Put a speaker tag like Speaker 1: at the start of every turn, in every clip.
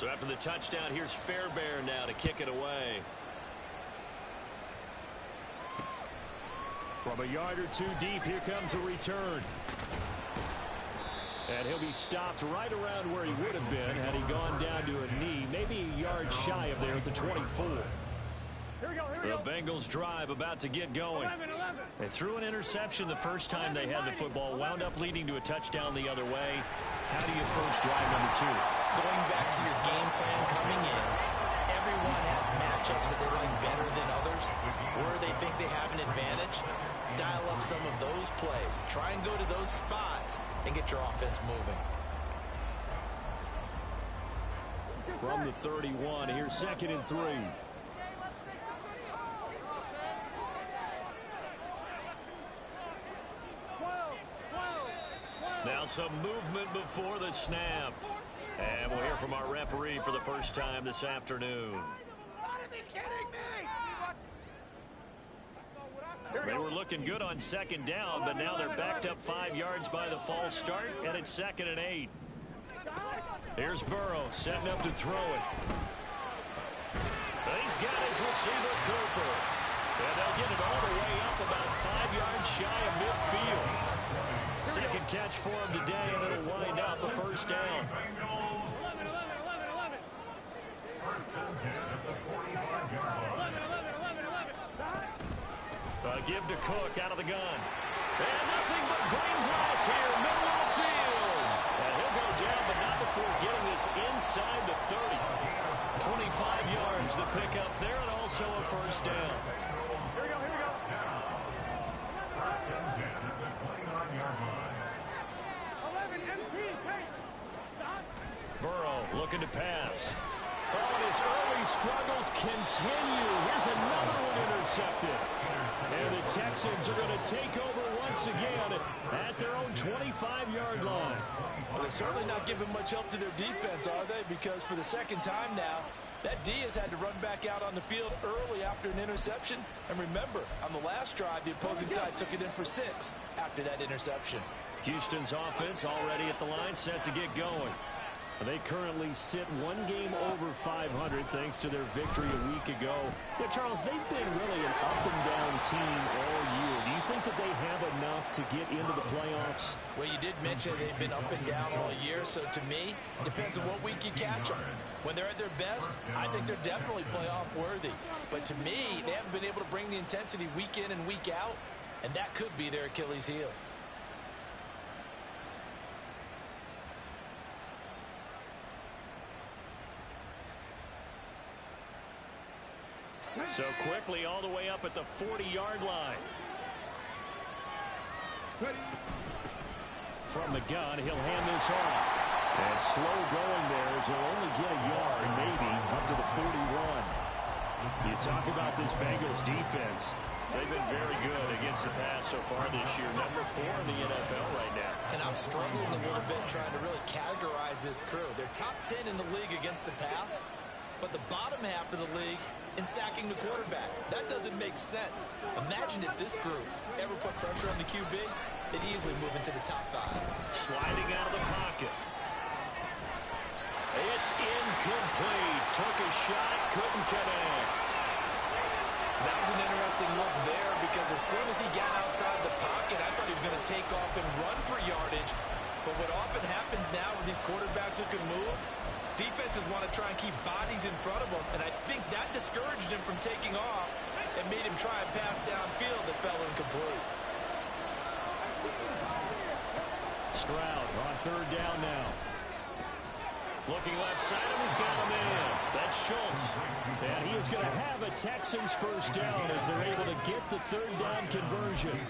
Speaker 1: So after the touchdown, here's Fairbairn now to kick it away.
Speaker 2: From a yard or two deep, here comes a return. And he'll be stopped right around where he would have been had he gone down to a knee, maybe a yard shy of there at the 24.
Speaker 1: The Bengals drive about to get going. They threw an interception the first time they had the football, wound up leading to a touchdown the other way. How do you approach drive number 2?
Speaker 3: Going back to your game plan coming in, everyone has matchups that they like better than others. Where they think they have an advantage, dial up some of those plays. Try and go to those spots and get your offense moving.
Speaker 2: From the 31, here's 2nd and 3.
Speaker 1: Now some movement before the snap. And we'll hear from our referee for the first time this afternoon. They were looking good on 2nd down, but now they're backed up 5 yards by the false start, and it's 2nd and 8. Here's Burrow setting up to throw it. He's got his receiver, Cooper. And they'll get it all the way up about 5 yards shy of midfield. Second catch for him today, and it'll wind up the first down. Give to Cook out of the gun. And nothing but green grass here, middle of the field. And he'll go down, but not before getting this inside the 30. 25 yards to pick up there, and also a first down. Burrow looking to pass. Oh, and his early struggles continue. Here's another one intercepted. And the Texans are going to take over once again at their own 25-yard line.
Speaker 3: Well, they're certainly not giving much help to their defense, are they? Because for the second time now, that D has had to run back out on the field early after an interception. And remember, on the last drive, the opposing side took it in for 6 after that interception.
Speaker 1: Houston's offense already at the line, set to get going.
Speaker 2: They currently sit 1 game over 500 thanks to their victory a week ago. Yeah, Charles, they've been really an up-and-down team all year. Do you think that they have enough to get into the playoffs?
Speaker 3: Well, you did mention they've been up and down all year, so to me, it depends on what week you catch them. When they're at their best, I think they're definitely playoff worthy. But to me, they haven't been able to bring the intensity week in and week out, and that could be their Achilles heel.
Speaker 1: So quickly all the way up at the 40-yard line.
Speaker 2: From the gun, he'll hand this off. And slow going there as he'll only get a yard, maybe, up to the 41. You talk about this Bengals defense.
Speaker 1: They've been very good against the pass so far this year. Number 4 in the NFL right now.
Speaker 3: And I'm struggling a little bit trying to really categorize this crew. They're top 10 in the league against the pass, but the bottom half of the league in sacking the quarterback. That doesn't make sense. Imagine if this group ever put pressure on the QB, they'd easily move into the top 5.
Speaker 1: Sliding out of the pocket. It's incomplete. Took a shot, couldn't connect.
Speaker 3: That was an interesting look there because as soon as he got outside the pocket, I thought he was going to take off and run for yardage. But what often happens now with these quarterbacks who can move, defenses want to try and keep bodies in front of them, and I think that discouraged him from taking off and made him try and pass downfield that fell incomplete.
Speaker 2: Stroud on 3rd down now.
Speaker 1: Looking left side, and he's got a man. That's Schultz.
Speaker 2: And he is going to have a Texans first down as they're able to get the 3rd down conversion.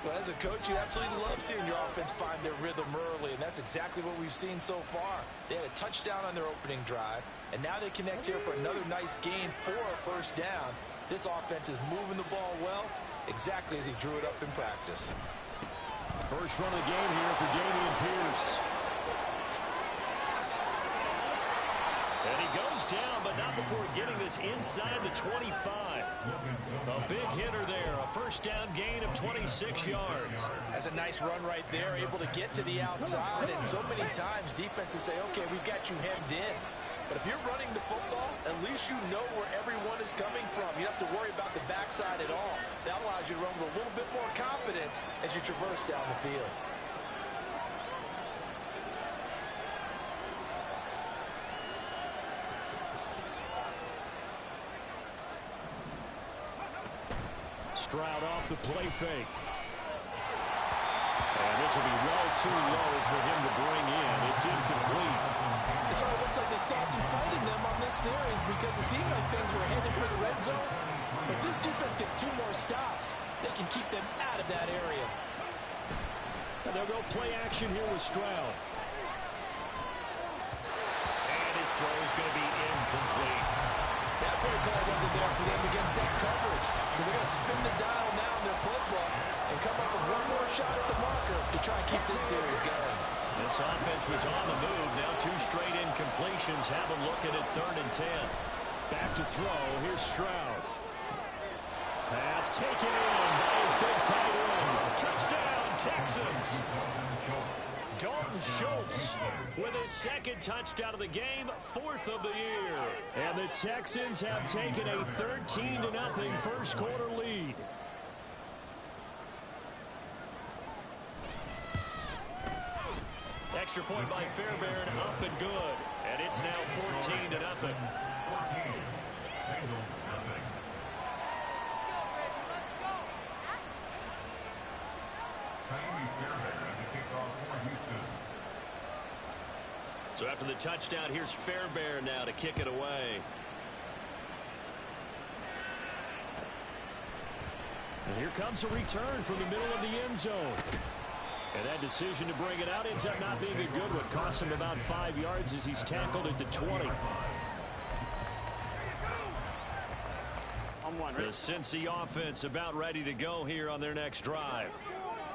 Speaker 3: Well, as a coach, you absolutely love seeing your offense find their rhythm early, and that's exactly what we've seen so far. They had a touchdown on their opening drive, and now they connect here for another nice gain for a first down. This offense is moving the ball well, exactly as he drew it up in practice.
Speaker 2: First run of the game here for Dameon Pierce.
Speaker 1: And he goes down, but not before getting this inside the 25. A big hitter there, a first down gain of 26 yards.
Speaker 3: That's a nice run right there, able to get to the outside. And so many times defenses say, okay, we've got you hemmed in. But if you're running the football, at least you know where everyone is coming from. You don't have to worry about the backside at all. That allows you to run with a little bit more confidence as you traverse down the field.
Speaker 2: Stroud off the play fake. And this will be well too low for him to bring in. It's incomplete.
Speaker 3: It sort of looks like they stopped some fight in them on this series because it seemed like things were headed for the red zone. But if this defense gets 2 more stops, they can keep them out of that area.
Speaker 2: And they'll go play action here with Stroud.
Speaker 1: And his throw is going to be incomplete.
Speaker 3: That play call wasn't there for them against that coverage. So they're going to spin the dial now in their playbook and come up with one more shot at the marker to try and keep this series going.
Speaker 1: This offense was on the move. Now 2 straight incompletions. Have them looking at 3rd and 10.
Speaker 2: Back to throw. Here's Stroud. Pass taken in by his big tight end. Touchdown, Texans.
Speaker 1: Dalton Schultz with his 2nd touchdown of the game, 4th of the year.
Speaker 2: And the Texans have taken a 13-0 first quarter lead.
Speaker 1: Extra point by Fairbairn, up and good. And it's now 14-0.
Speaker 4: 14. Bengals nothing. Fairbairn to kick off for Houston.
Speaker 1: So after the touchdown, here's Fairbairn now to kick it away.
Speaker 2: And here comes a return from the middle of the end zone. And that decision to bring it out ends up not being a good one. Costs him about 5 yards as he's tackled at the 20.
Speaker 1: The Cincy offense about ready to go here on their next drive.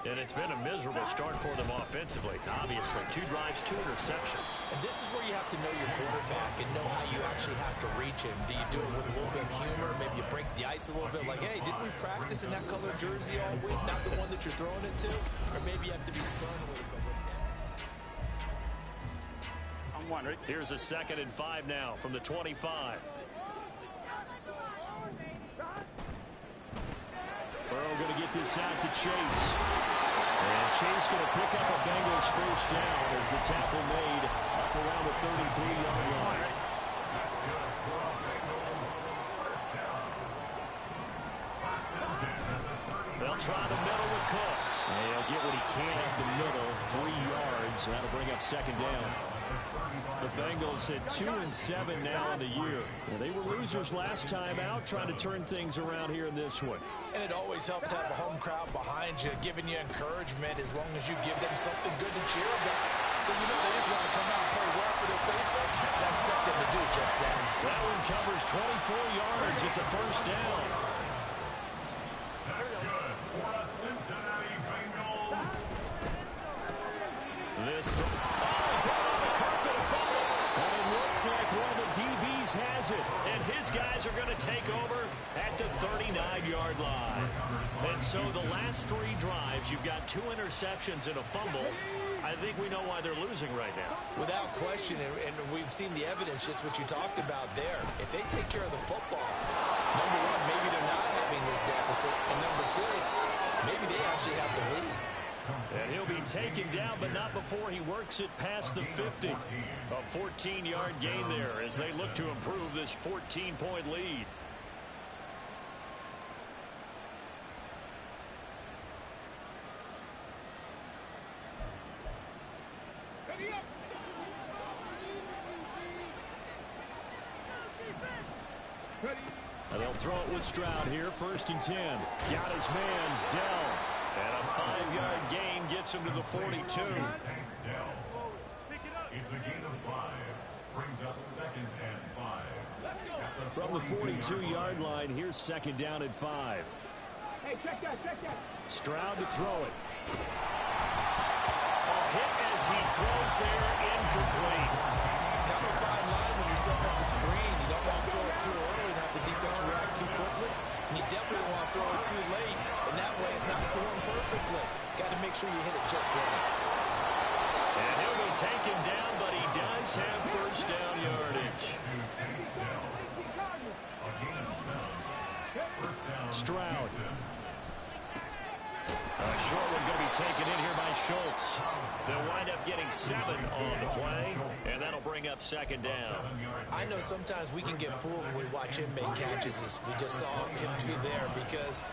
Speaker 1: And it's been a miserable start for them offensively. Obviously, 2 drives, 2 interceptions.
Speaker 3: And this is where you have to know your quarterback and know how you actually have to reach him. Do you do it with a little bit of humor? Maybe you break the ice a little bit like, hey, didn't we practice in that color jersey all week? Not the one that you're throwing it to? Or maybe you have to be stern a little bit with him.
Speaker 2: I'm wondering.
Speaker 1: Here's a 2nd and 5 now from the 25.
Speaker 2: Burrow going to get this out to Chase. And Chase going to pick up a Bengals first down as the tackle made up around the 33-yard line.
Speaker 1: They'll try the middle with Cook.
Speaker 2: And he'll get what he can up the middle, 3 yards. That'll bring up 2nd down. The Bengals at 2-7 now in the year. Well, they were losers last time out, trying to turn things around here in this one.
Speaker 3: And it always helps to have a home crowd behind you, giving you encouragement as long as you give them something good to cheer about. So you know they just want to come out and play well for their faithful. I expect them to do just that.
Speaker 1: That one covers 24 yards. It's a first down.
Speaker 4: That's good for the Cincinnati Bengals.
Speaker 1: This on the carpet, a fumble.
Speaker 2: And it looks like one of the DBs has it.
Speaker 1: And his guys are going to take over at the 39-yard line. And so the last 3 drives, you've got 2 interceptions and a fumble. I think we know why they're losing right now.
Speaker 3: Without question, and we've seen the evidence, just what you talked about there. If they take care of the football, number 1, maybe they're not having this deficit. And number 2, maybe they actually have the lead.
Speaker 1: And he'll be taken down, but not before he works it past the 50. A 14-yard gain there as they look to improve this 14-point lead.
Speaker 2: And they'll throw it with Stroud here, 1st and 10. Got his man, Dell.
Speaker 1: And a 5-yard gain gets him to the 42.
Speaker 4: It's a gain of 5. Brings up 2nd and 5.
Speaker 2: From the 42-yard line, here's 2nd down and 5.
Speaker 5: Hey, check that.
Speaker 2: Stroud to throw it.
Speaker 1: A hit as he throws there, incomplete.
Speaker 3: Kind of a fine line when you're setting up the screen. You don't want to throw it too early and have the defense react too quickly. And you definitely don't want to throw it too late. And that way it's not thrown perfectly. Got to make sure you hit it just right.
Speaker 1: And he'll be taken down, but he does have first down yardage. Stroud. A short one going to be taken in here by Schultz. They'll wind up getting 7 on the play, and that'll bring up second down.
Speaker 3: I know sometimes we can get fooled when we watch him make catches, as we just saw him do there, because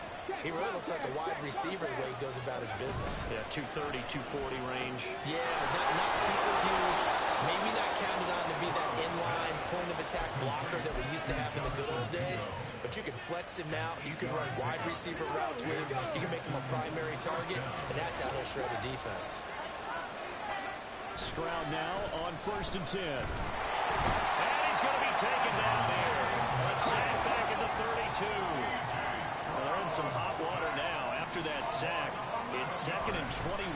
Speaker 3: he really looks like a wide receiver the way he goes about his business.
Speaker 2: Yeah, 230, 240 range.
Speaker 3: Yeah, not super huge. Maybe not counted on to be that inline point-of-attack blocker that we used to have in the good old days. But you can flex him out. You can run wide receiver routes with him. You can make him a primary target, and that's how he'll shred a defense.
Speaker 1: Stroud now on 1st and 10. And he's going to be taken down there. A sack back at the 32. Well, they're in some hot water now. After that sack, it's 2nd and 21.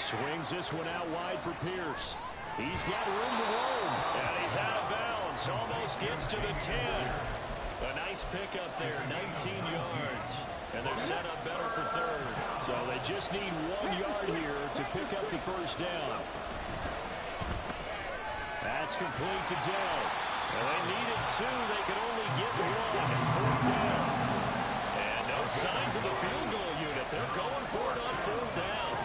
Speaker 1: Swings this one out wide for Pierce. He's got room to roam. And he's out of bounds. Almost gets to the 10. A nice pickup there, 19 yards. And they're set up better for 3rd. So they just need 1 yard here to pick up the first down. That's complete to Dell. And they needed 2. They could only get 1. 4th down. And no signs of the field goal unit. They're going for it on 4th down.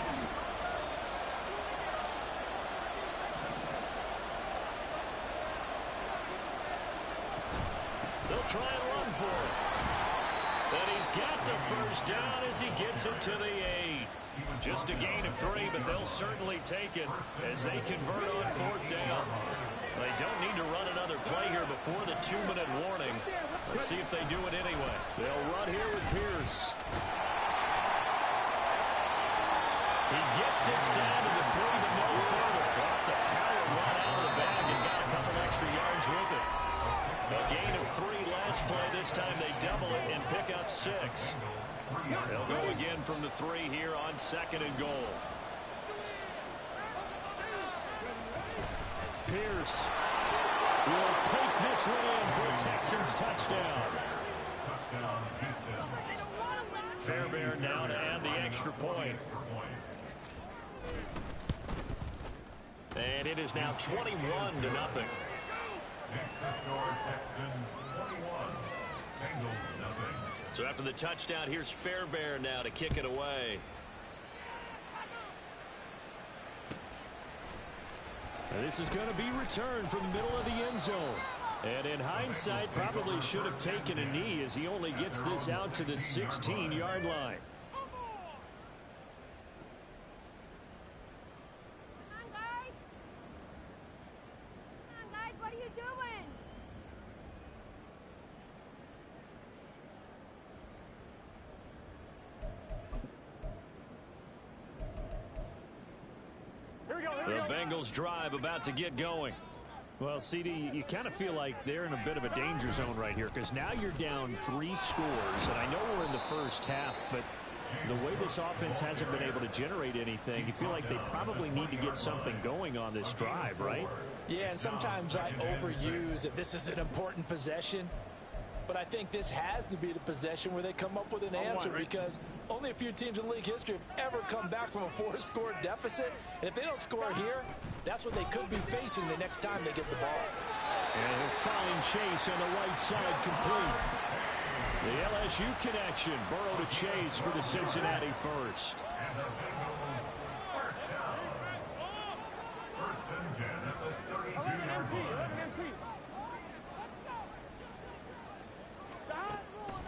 Speaker 1: They'll try and run for it. And he's got the first down as he gets it to the 8. Just a gain of 3, but they'll certainly take it as they convert on 4th down. They don't need to run another play here before the 2-minute warning. Let's see if they do it anyway. They'll run here with Pierce. He gets this down to the 3, but no further. Got the power run out of the bag and got a couple extra yards with it. A gain of 3 last play. This time they double it and pick up 6. They'll go again from the 3 here on 2nd and goal. Pierce will take this one in for a Texans touchdown. Fairbairn now to add the extra point. And it is now 21-0.
Speaker 4: Next to score, Texans 21, Bengals nothing.
Speaker 1: So after the touchdown, here's Fairbairn now to kick it away. And this is going to be returned from the middle of the end zone. And in hindsight, probably should have taken a knee as he only gets this out to the 16-yard line.
Speaker 5: What are you doing?
Speaker 1: The Bengals drive about to get going.
Speaker 2: Well, CD, you kind of feel like they're in a bit of a danger zone right here because now you're down 3 scores. And I know we're in the first half, but the way this offense hasn't been able to generate anything, you feel like they probably need to get something going on this drive, right?
Speaker 3: Yeah, and sometimes I overuse that this is an important possession. But I think this has to be the possession where they come up with an answer, because only a few teams in league history have ever come back from a 4-score deficit. And if they don't score here, that's what they could be facing the next time they get the ball.
Speaker 1: And he'll find Chase on the right side complete. The LSU connection. Burrow to Chase for the Cincinnati first.
Speaker 4: And the Bengals first down. 1st and 10 at the 32-yard line.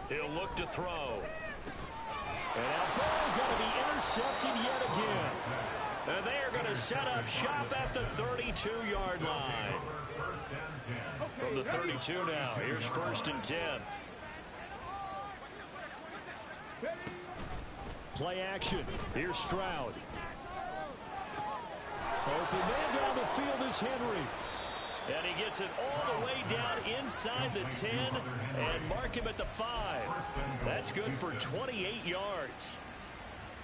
Speaker 1: He'll look to throw. And now Burrow going to be intercepted yet again. And they are going to set up shop at the 32-yard line. From the 32 now, here's 1st and 10. Play action. Here's Stroud. Open man down the field is Henry. And he gets it all the way down inside the 10 and mark him at the 5. That's good for 28 yards.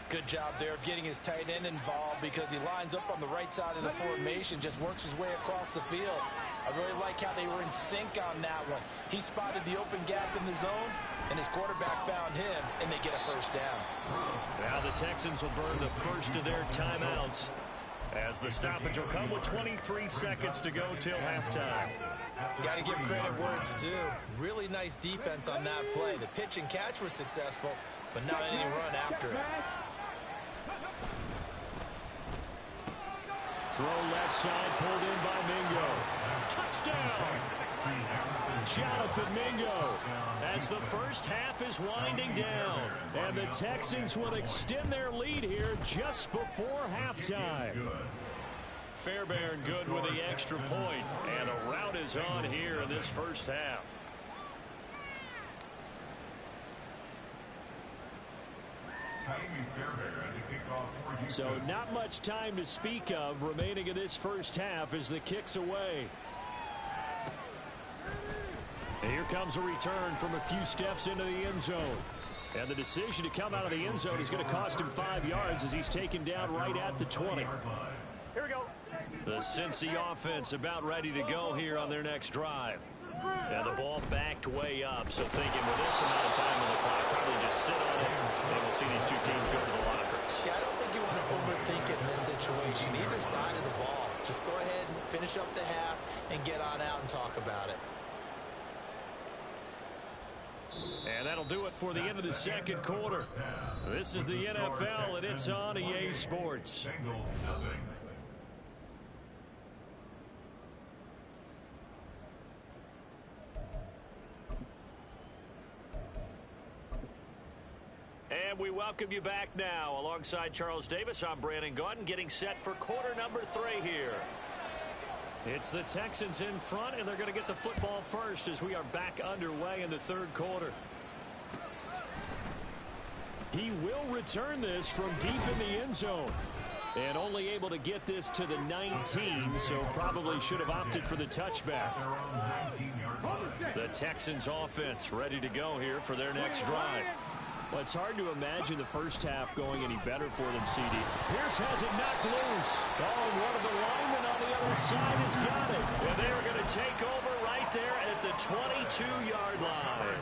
Speaker 3: Good job there of getting his tight end involved, because he lines up on the right side of the formation, just works his way across the field. I really like how they were in sync on that one. He spotted the open gap in the zone, and his quarterback found him, and they get a first down.
Speaker 1: Now the Texans will burn the first of their timeouts.
Speaker 2: As the stoppage will come with 23 seconds to go till halftime.
Speaker 3: Got to give credit where it's due. Really nice defense on that play. The pitch and catch was successful, but not any run after it.
Speaker 2: Throw left side, pulled in by Mingo. Touchdown! Jonathan Mingo, as the first half is winding down. And the Texans will extend their lead here just before halftime. Fairbairn good with the extra point. And a rout is on here in this first half. So not much time to speak of remaining in this first half as the kick's away. And here comes a return from a few steps into the end zone. And the decision to come out of the end zone is going to cost him 5 yards as he's taken down right at the 20.
Speaker 1: Here we go.
Speaker 2: The Cincy offense about ready to go here on their next drive. And the ball backed way up, so thinking with this amount of time on the clock, probably just sit on it, and we'll see these two teams go to the lockers.
Speaker 3: Yeah, I don't think you want to overthink it in this situation. Either side of the ball. Just go ahead and finish up the half and get on out and talk about it.
Speaker 2: And that'll do it for the end of the second quarter. This is the NFL, and it's on EA Sports. And we welcome you back now. Alongside Charles Davis, I'm Brandon Gaudin, getting set for quarter number 3 here. It's the Texans in front, and they're going to get the football first as we are back underway in the third quarter. He will return this from deep in the end zone. And only able to get this to the 19, so probably should have opted for the touchback. The Texans offense ready to go here for their next drive. Well, it's hard to imagine the first half going any better for them, CD. Pierce has it knocked loose. Oh, and one of the linemen on the other side has got it. And they're going to take over right there at the 22-yard line.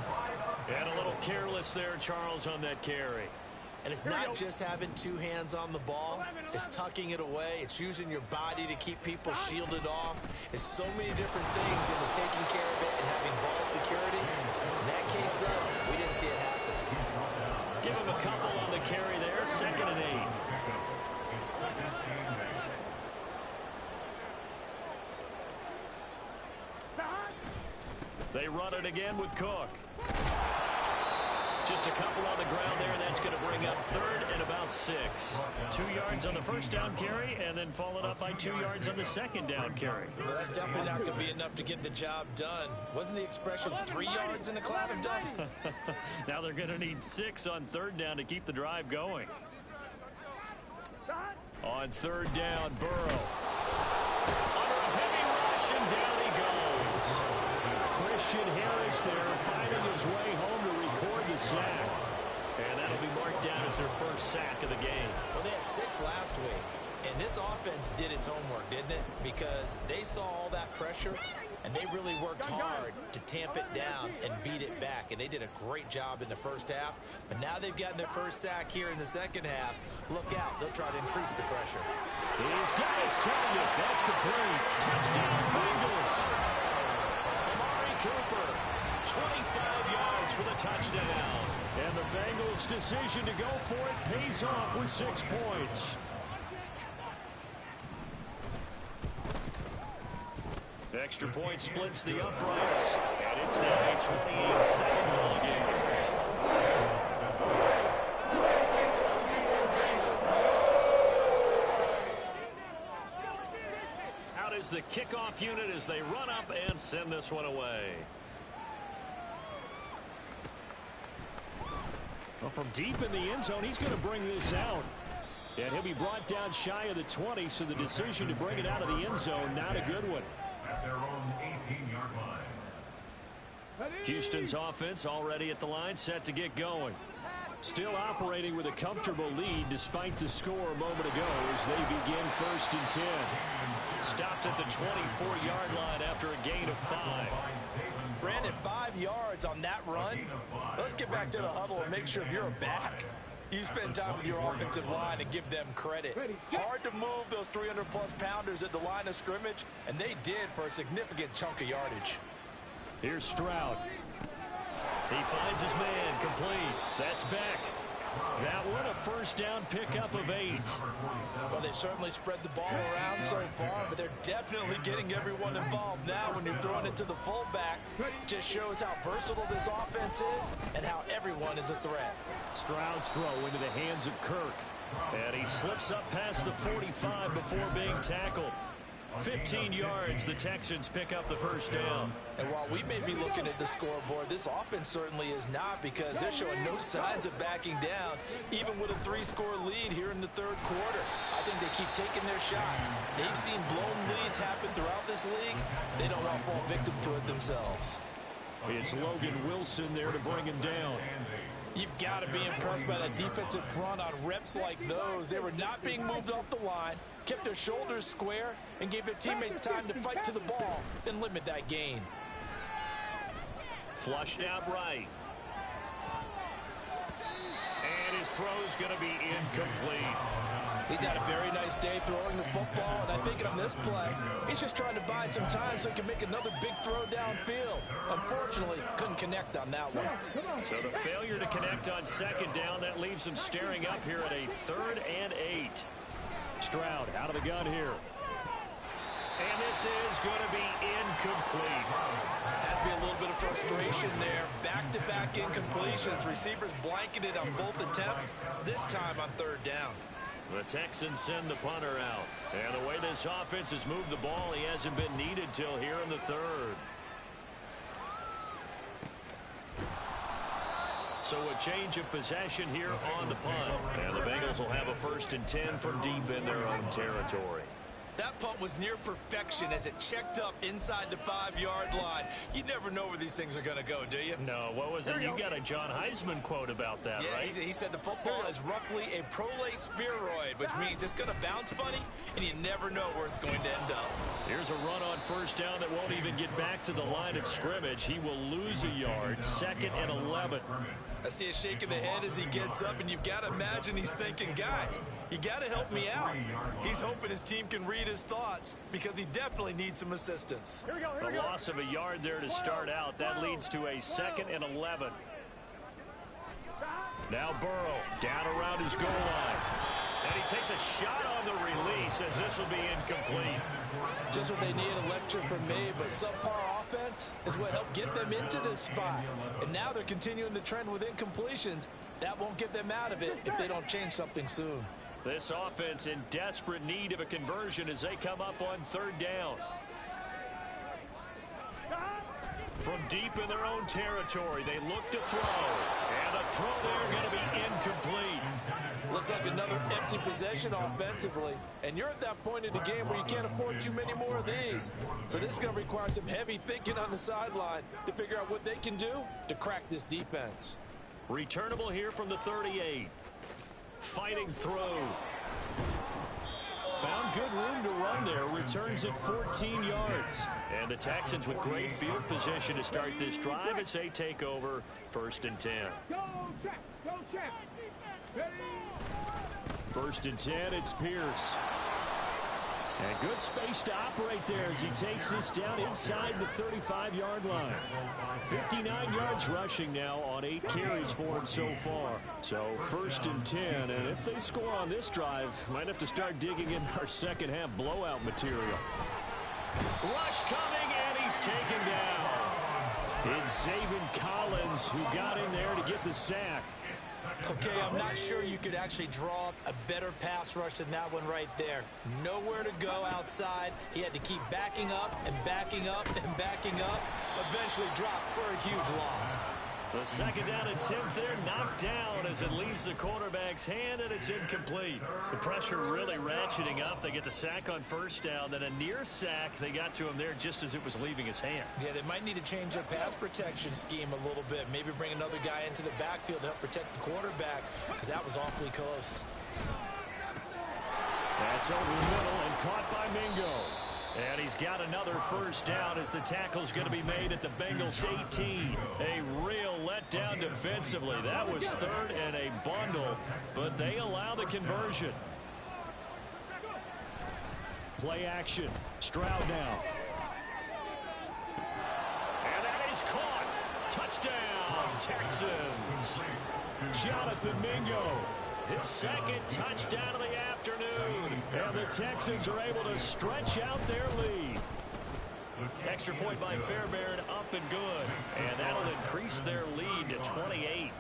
Speaker 2: And a little careless there, Charles, on that carry.
Speaker 3: And it's not just having two hands on the ball. It's tucking it away. It's using your body to keep people shielded off. It's so many different things in the taking care of it and having ball security. In that case, though, we didn't see it happen.
Speaker 2: Give him a couple on the carry there. 2nd and 8. They run it again with Cook. Just a couple on the ground there. That's going to bring up 3rd and about 6. 2 yards on the first down carry, and then followed up by 2 yards on the second down carry.
Speaker 3: Well, that's definitely not going to be enough to get the job done. Wasn't the expression 3 yards in a cloud of dust?
Speaker 2: Now they're going to need 6 on 3rd down to keep the drive going. On 3rd down, Burrow. Under a heavy rush, and down he goes. Christian Harris there finding his way home to record the sack. And that'll be marked down as their first sack of the game.
Speaker 3: Well, they had 6 last week. And this offense did its homework, didn't it? Because they saw all that pressure, and they really worked hard to tamp it down and beat it back. And they did a great job in the first half. But now they've gotten their first sack here in the second half. Look out. They'll try to increase the pressure.
Speaker 2: He's got his target. That's complete. Touchdown, Bengals. Cooper, 25 yards for the touchdown. And the Bengals' decision to go for it pays off with 6 points. Extra point splits the uprights, and it's now a 28-7 ball game. Out is the kickoff unit as they run up and send this one away. Well, from deep in the end zone, he's going to bring this out. And he'll be brought down shy of the 20, so the decision to bring it out of the end zone, not a good one.
Speaker 4: At their own 18-yard line.
Speaker 2: Houston's offense already at the line, set to get going. Still operating with a comfortable lead despite the score a moment ago as they begin 1st and 10. Stopped at the 24-yard line after a gain of 5.
Speaker 3: Brandon, 5 yards on that run. Let's get back to the huddle and make sure if you're a back, You spend time with your offensive line and give them credit. Hard to move those 300-plus pounders at the line of scrimmage, and they did for a significant chunk of yardage.
Speaker 2: Here's Stroud. He finds his man, complete. That's Beck. That one a first down pickup of 8.
Speaker 3: Well, they certainly spread the ball around so far, but they're definitely getting everyone involved now when you're throwing it to the fullback. Just shows how versatile this offense is and how everyone is a threat.
Speaker 2: Stroud's throw into the hands of Kirk. And he slips up past the 45 before being tackled. 15 yards, the Texans pick up the first down.
Speaker 3: And while we may be looking at the scoreboard, this offense certainly is not, because they're showing no signs of backing down, even with a 3-score lead here in the third quarter. I think they keep taking their shots. They've seen blown leads happen throughout this league. They don't want to fall victim to it themselves.
Speaker 2: It's Logan Wilson there to bring him down.
Speaker 3: You've got to be impressed by that defensive front on reps like those. They were not being moved off the line, kept their shoulders square, and gave their teammates time to fight to the ball and limit that gain.
Speaker 2: Flushed out right. And his throw's going to be incomplete.
Speaker 3: He's had a very nice day throwing the football, and I think on this play, he's just trying to buy some time so he can make another big throw downfield. Unfortunately, couldn't connect on that one.
Speaker 2: So the failure to connect on second down, that leaves him staring up here at a 3rd and 8. Stroud out of the gun here. And this is going to be incomplete.
Speaker 3: Has to be a little bit of frustration there. Back-to-back incompletions. Receivers blanketed on both attempts, this time on 3rd down.
Speaker 2: The Texans send the punter out. And the way this offense has moved the ball, he hasn't been needed till here in the 3rd. So a change of possession here on the punt. And the Bengals will have a 1st and 10 from deep in their own territory.
Speaker 3: That punt was near perfection as it checked up inside the 5-yard line. You never know where these things are going to go, do you?
Speaker 2: No, what was it? You got a John Heisman quote about that,
Speaker 3: yeah,
Speaker 2: right?
Speaker 3: He said the football is roughly a prolate spheroid, which means it's going to bounce funny, and you never know where it's going to end up.
Speaker 2: Here's a run on 1st down that won't even get back to the line of scrimmage. He will lose a yard, 2nd and 11.
Speaker 3: I see a shake of the head as he gets up, and you've got to imagine he's thinking, guys, you got to help me out. He's hoping his team can read his thoughts because he definitely needs some assistance.
Speaker 2: The loss of a yard there to start out. That leads to a 2nd and 11. Now Burrow down around his goal line. And he takes a shot on the release as this will be incomplete.
Speaker 3: Just what they need, a lecture from me, but subpar offense is what helped get them into this spot. And now they're continuing the trend with incompletions. That won't get them out of it if they don't change something soon.
Speaker 2: This offense in desperate need of a conversion as they come up on 3rd down. From deep in their own territory, they look to throw. And the throw there going to be incomplete.
Speaker 3: Looks like another empty possession offensively. And you're at that point in the game where you can't afford too many more of these. So this is going to require some heavy thinking on the sideline to figure out what they can do to crack this defense.
Speaker 2: Returnable here from the 38. Fighting throw. Found good room to run there. Returns at 14 yards. And the Texans with great field position to start this drive as they take over 1st and 10.
Speaker 5: Go check. Go check. Ready?
Speaker 2: 1st and 10, it's Pierce. And good space to operate there as he takes this down inside the 35-yard line. 59 yards rushing now on 8 carries for him so far. So 1st and 10, and if they score on this drive, might have to start digging in our second half blowout material. Rush coming, and he's taken down. It's Zaven Collins who got in there to get the sack.
Speaker 3: Okay, I'm not sure you could actually draw up a better pass rush than that one right there. Nowhere to go outside. He had to keep backing up and backing up and backing up. Eventually dropped for a huge loss.
Speaker 2: The 2nd down attempt there knocked down as it leaves the quarterback's hand, and it's incomplete. The pressure really ratcheting up. They get the sack on 1st down, then a near sack. They got to him there just as it was leaving his hand.
Speaker 3: Yeah, they might need to change their pass protection scheme a little bit. Maybe bring another guy into the backfield to help protect the quarterback, because that was awfully close.
Speaker 2: That's over the middle and caught by Mingo.
Speaker 1: And he's got another first down as the tackle's going to be made at the Bengals 18. A real letdown defensively. That was third and a bundle, but they allow the conversion. Play action. Stroud now. And that is caught. Touchdown, Texans. Jonathan Mingo. His second touchdown of the afternoon. And the Texans are able to stretch out their lead. Extra point by Fairbairn, up and good. And that'll increase their lead to 28.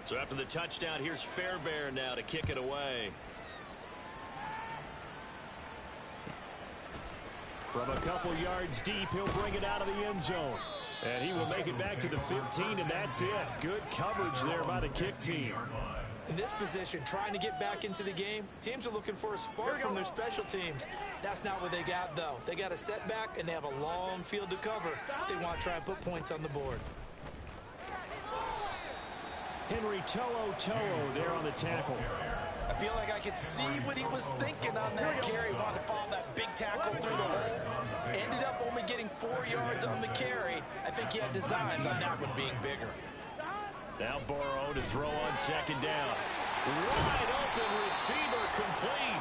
Speaker 1: So after the touchdown, here's Fairbairn now to kick it away. From a couple yards deep, he'll bring it out of the end zone. And he will make it back to the 15, and that's it. Good coverage there by the kick team.
Speaker 3: In this position, trying to get back into the game, teams are looking for a spark from their special teams. That's not what they got, though. They got a setback, and they have a long field to cover if they want to try and put points on the board.
Speaker 1: Henry To'o there on the tackle.
Speaker 3: I feel like I could see what he was thinking on that carry. Wanted to follow that big tackle through the hole. Ended up only getting 4 yards on the carry. I think he had designs on that one being bigger.
Speaker 1: Now Burrow to throw on second down. Wide open receiver complete.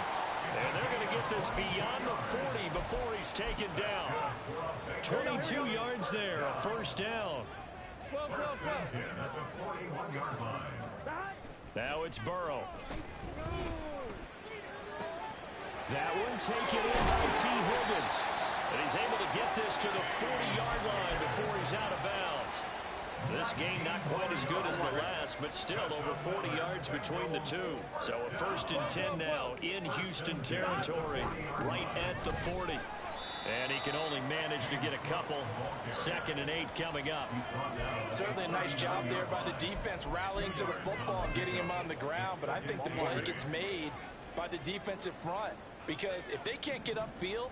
Speaker 1: And they're going to get this beyond the 40 before he's taken down. 22 yards there, a first down. Now it's Burrow. That one taken in by T. Higgins. And he's able to get this to the 40-yard line before he's out of bounds. This game not quite as good as the last, but still over 40 yards between the two. So a 1st and 10 now in Houston territory, right at the 40. And he can only manage to get a couple. 2nd and 8 coming up.
Speaker 3: Certainly a nice job there by the defense rallying to the football and getting him on the ground. But I think the play gets made by the defensive front. Because if they can't get upfield,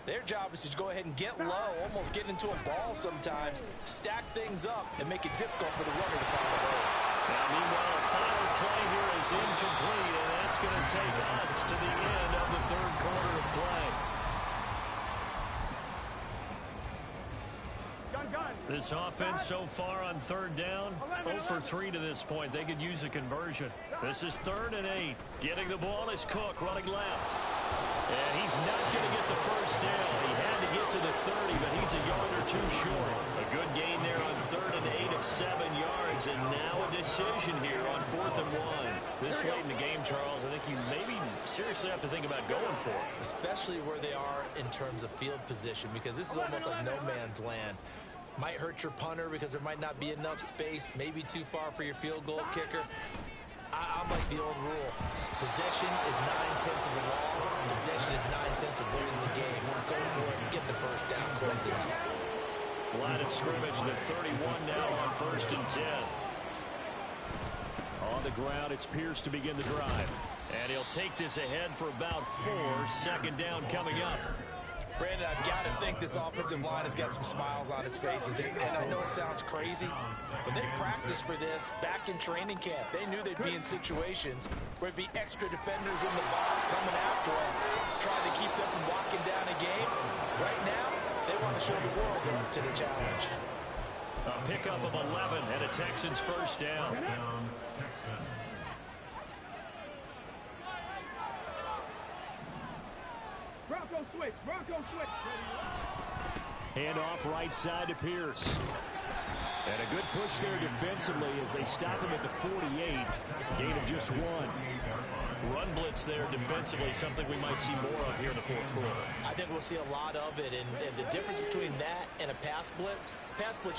Speaker 3: their job is to go ahead and get low, almost get into a ball sometimes, stack things up, and make it difficult for the runner to find the hole.
Speaker 1: Now, meanwhile, a final play here is incomplete, and that's going to take us to the end of the 3rd quarter of play. This offense so far on 3rd down, 0 for 3 to this point. They could use a conversion. This is 3rd and 8. Getting the ball is Cook running left. And he's not going to get the first down. He had to get to the 30, but he's a yard or 2 short. A good gain there on 3rd and 8 of 7 yards. And now a decision here on 4th and 1. This late in the game, Charles, I think you maybe seriously have to think about going for it.
Speaker 3: Especially where they are in terms of field position, because this is almost like no man's land. Might hurt your punter because there might not be enough space, maybe too far for your field goal kicker. I'm like the old rule. Possession is 9/10 of the law. Possession is 9/10 of winning the game. Go for it, get the first down, close it out.
Speaker 1: Line of scrimmage, the 31 now on 1st and 10. On the ground, it's Pierce to begin the drive. And he'll take this ahead for about 4. 2nd down coming up.
Speaker 3: Brandon, I've got to think this offensive line has got some smiles on its faces. And I know it sounds crazy, but they practiced for this back in training camp. They knew they'd be in situations where it'd be extra defenders in the box coming after them, trying to keep them from walking down a game. Right now, they want to show the world they're up to the challenge.
Speaker 1: A pickup of 11 and a Texans first down.
Speaker 5: Bronco switch. Bronco switch.
Speaker 1: Hand off right side to Pierce. And a good push there defensively as they stop him at the 48. Gain of just 1. Run blitz there defensively, something we might see more of here in the 4th quarter.
Speaker 3: I think we'll see a lot of it, and the difference between that and a pass blitz,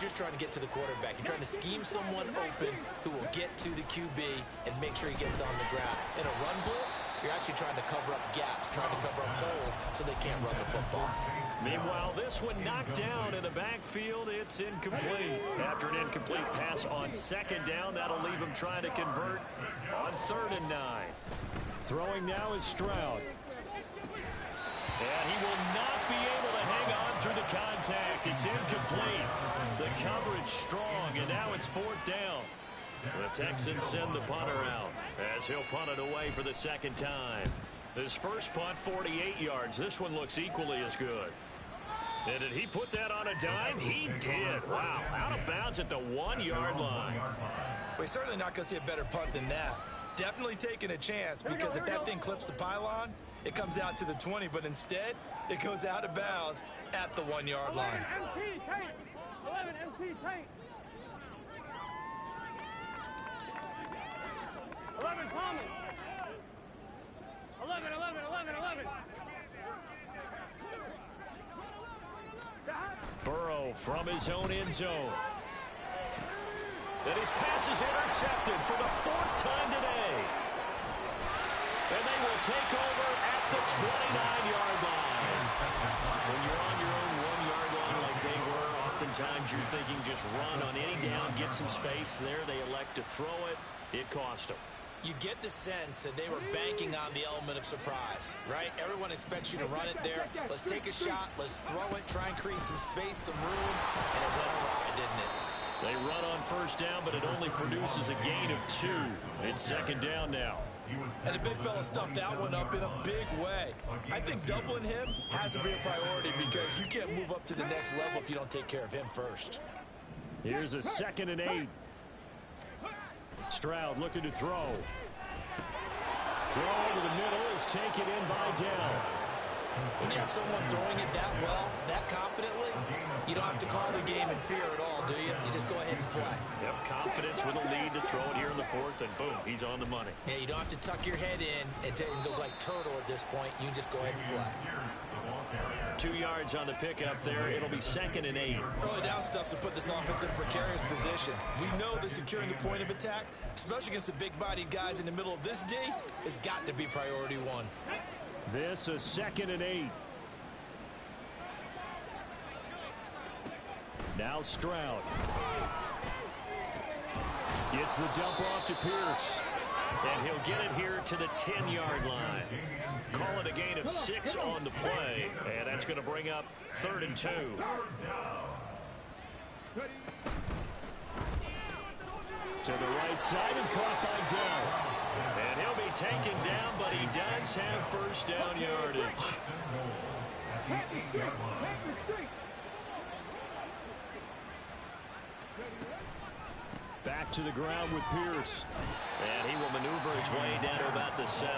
Speaker 3: you're trying to get to the quarterback. You're trying to scheme someone open who will get to the QB and make sure he gets on the ground. In a run blitz, you're actually trying to cover up gaps, trying to cover up holes so they can't run the football.
Speaker 1: Meanwhile, this one knocked down in the backfield. It's incomplete. After an incomplete pass on 2nd down, that'll leave him trying to convert on 3rd and 9. Throwing now is Stroud. And he will not be able to hang on through the contact. It's incomplete. The coverage strong, and now it's 4th down. The Texans send the punter out as he'll punt it away for the 2nd time. His first punt, 48 yards. This one looks equally as good. And did he put that on a dime? He did. Wow. Out of bounds at the 1-yard line.
Speaker 3: We're certainly not going to see a better punt than that. Definitely taking a chance, because if that thing clips the pylon, it comes out to the 20, but instead, it goes out of bounds at the 1-yard line.
Speaker 5: 11 MT tank. 11 Thomas. 11.
Speaker 1: Burrow from his own end zone. And his pass is intercepted for the 4th time today. And they will take over at the 29-yard line. When you're on your own 1-yard line like they were, oftentimes you're thinking just run on any down, get some space there. They elect to throw it. It cost them.
Speaker 3: You get the sense that they were banking on the element of surprise, right? Everyone expects you to run it there. Let's take a shot. Let's throw it. Try and create some space, some room. And it went awry, didn't it?
Speaker 1: They run on first down, but it only produces a gain of 2. It's 2nd down now.
Speaker 3: And the big fella stuffed that one up in a big way. I think doubling him has to be a priority, because you can't move up to the next level if you don't take care of him first.
Speaker 1: Here's a 2nd and 8. Stroud looking to throw. Throw over the middle is taken in by Dell.
Speaker 3: When you have someone throwing it that well, that confidently, you don't have to call the game in fear at all, do you? You just go ahead and play.
Speaker 1: Yep, confidence with a lead to throw it here in the 4th, and boom, he's on the money.
Speaker 3: Yeah, you don't have to tuck your head in and look like turtle at this point. You just go ahead and play.
Speaker 1: 2 yards on the pickup there. It'll be 2nd and 8.
Speaker 3: Early down stuff to put this offense in a precarious position. We know that securing the point of attack, especially against the big-bodied guys in the middle of this D, has got to be priority 1.
Speaker 1: This a 2nd and 8. Now Stroud. Gets the dump off to Pierce. And he'll get it here to the 10-yard line. Call it a gain of 6 on the play. And that's going to bring up 3rd and 2. To the right side and caught by Dell. And he'll be taken down, but he does have first down yardage. Back to the ground with Pierce. And he will maneuver his way down to about the 7.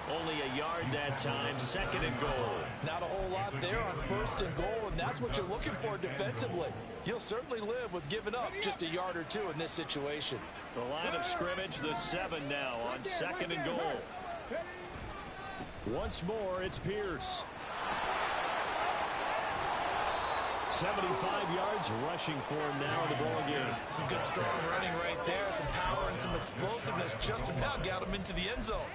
Speaker 1: Only a yard that time, 2nd and goal.
Speaker 3: Not a whole lot there on 1st and goal, and that's what you're looking for defensively. You'll certainly live with giving up just a yard or 2 in this situation.
Speaker 1: The line of scrimmage, the 7 now on 2nd and goal. Once more, it's Pierce. 75 yards rushing for him now in the ball game.
Speaker 3: Some good strong running right there, some power and some explosiveness. Just about got him into the end zone.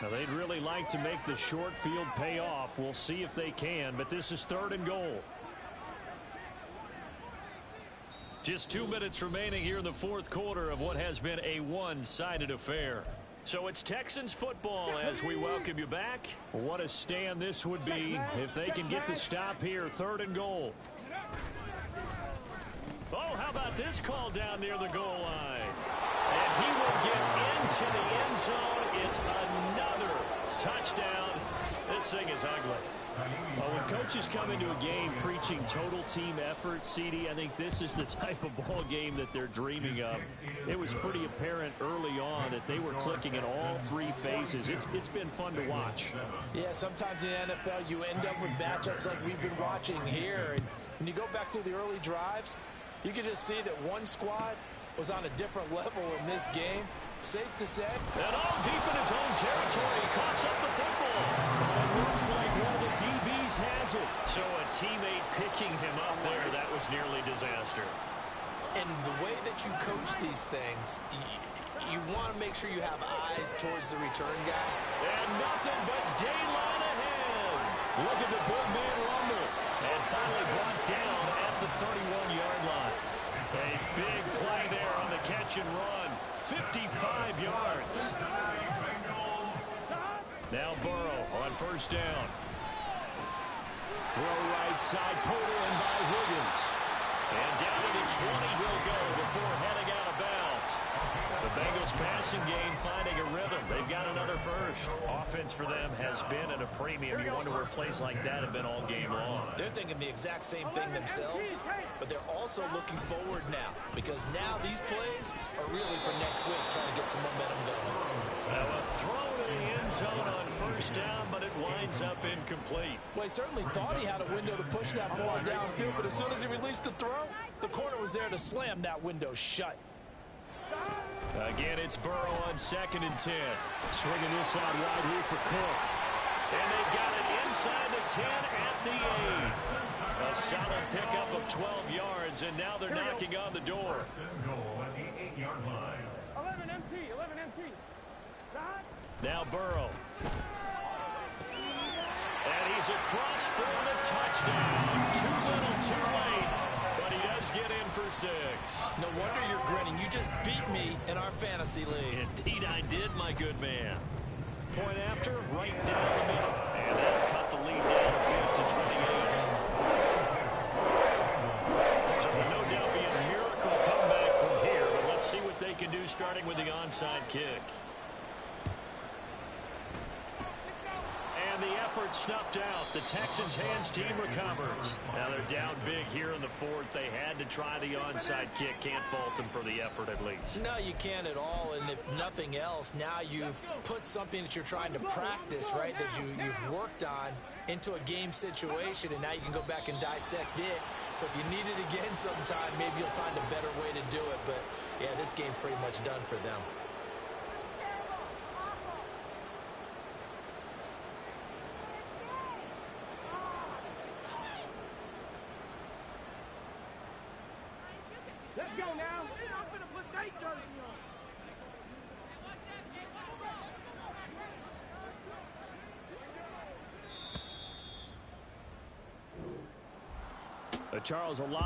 Speaker 1: Now, they'd really like to make the short field pay off. We'll see if they can, but this is 3rd and goal. Just 2 minutes remaining here in the 4th quarter of what has been a one-sided affair. So it's Texans football as we welcome you back. What a stand this would be if they can get the stop here. 3rd and goal. Oh, how about this call down near the goal line? And he will get into the end zone. It's another touchdown. This thing is ugly. Well, when coaches come into a game preaching total team effort, CD, I think this is the type of ball game that they're dreaming of. It was pretty apparent early on that they were clicking in all 3 phases. It's been fun to watch.
Speaker 3: Yeah, sometimes in the NFL you end up with matchups like we've been watching here. And when you go back to the early drives, you can just see that one squad was on a different level in this game. Safe to say.
Speaker 1: And all deep in his own territory, he coughs up the football. It looks like one of the DBs has it. So a teammate picking him up there, that was nearly disaster.
Speaker 3: And the way that you coach these things, you want to make sure you have eyes towards the return guy.
Speaker 1: And nothing but daylight ahead. Look at the big man rumble. And finally brought down at the 31-yard line. A big play there on the catch and run. 55 yards. Now Burrow on first down. Throw right side, pulled in by Higgins. And down to the 20 he'll go before heading out of bounds. The Bengals passing game finding a rhythm. They've got another first.
Speaker 2: Offense for them has been at a premium. You wonder where plays like that have been all game long.
Speaker 3: They're thinking the exact same thing themselves, but they're also looking forward now because now these plays are really for next week, trying to get some momentum going.
Speaker 1: Now a throw to the end zone on first down, but it winds up incomplete.
Speaker 3: Well, he certainly thought he had a window to push that ball downfield, but as soon as he released the throw, the corner was there to slam that window shut.
Speaker 1: Again, it's Burrow on 2nd and 10. Swinging this out wide here for Cook. And they've got it inside the 10 at the 8. A solid pickup of 12 yards, and now they're knocking on the door.
Speaker 4: First and goal at the 8-yard line.
Speaker 5: 11 MT, 11 MT.
Speaker 1: Now Burrow. And he's across for the touchdown. Too little, too late. But he does get in for 6.
Speaker 3: No wonder you're grinning. You just beat me in our fantasy league.
Speaker 1: Indeed I did, my good man. Point after, right down the middle. And that'll cut the lead down a bit to 28. So there'll no doubt be a miracle comeback from here. But let's see what they can do starting with the onside kick. And the effort snuffed out. The Texans' hands team recovers. Now they're down big here in the 4th. They had to try the onside kick. Can't fault them for the effort at least.
Speaker 3: No, you can't at all. And if nothing else, now you've put something that you're trying to practice, right, that you've worked on into a game situation, and now you can go back and dissect it. So if you need it again sometime, maybe you'll find a better way to do it. But, yeah, this game's pretty much done for them.
Speaker 5: Let's go now. I'm going to put that jersey on.
Speaker 1: Charles, a lot